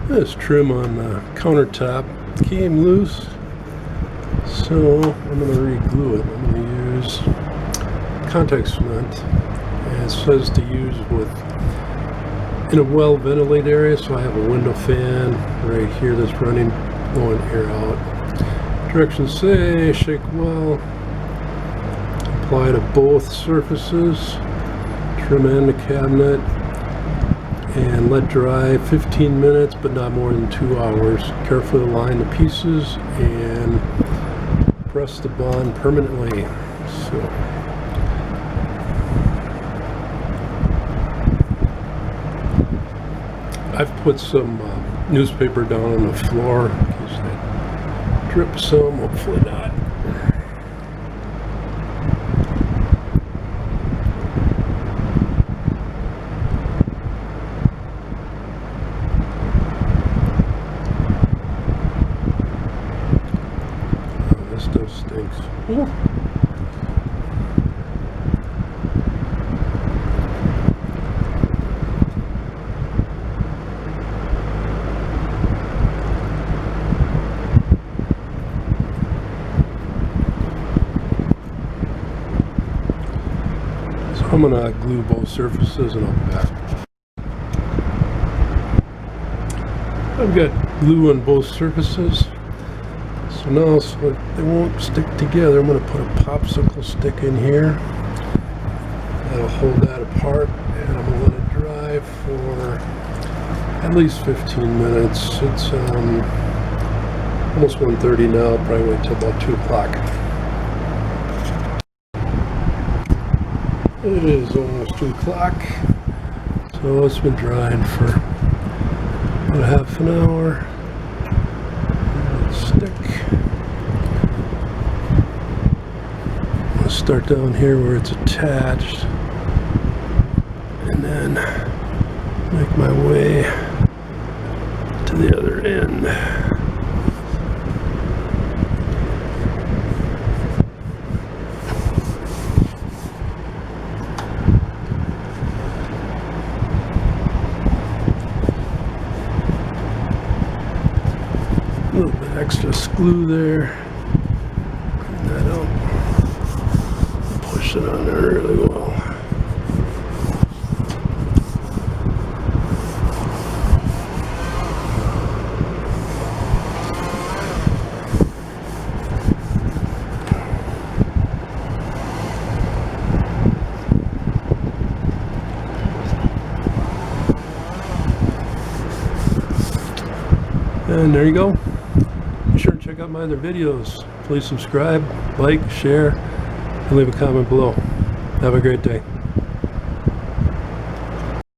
This trim on the countertop came loose, so I'm going to re-glue it. I'm going to use contact cement, and it says to use with in a well ventilated area, so I have a window fan right here that's running, blowing air out. Directions say shake well, apply to both surfaces, trim end the cabinet, and let dry 15 minutes but not more than 2 hours. Carefully align the pieces and press the bond permanently. So I've put some newspaper down on the floor in case they drip some, hopefully not. Still stinks. Ooh. So I'm gonna glue both surfaces and I'll be back. I've got glue on both surfaces. So now, so they won't stick together, I'm going to put a popsicle stick in here. That'll hold that apart, and I'm going to let it dry for at least 15 minutes. It's almost 1:30 now. I'll probably wait till about 2 o'clock. It is almost 2 o'clock, so it's been drying for about half an hour. Stick. I'll start down here where it's attached and then make my way to the other end. A little bit extra glue there. Clean that up. Push it on there really well. And there you go. Be sure to check out my other videos. Please subscribe, like, share, and leave a comment below. Have a great day.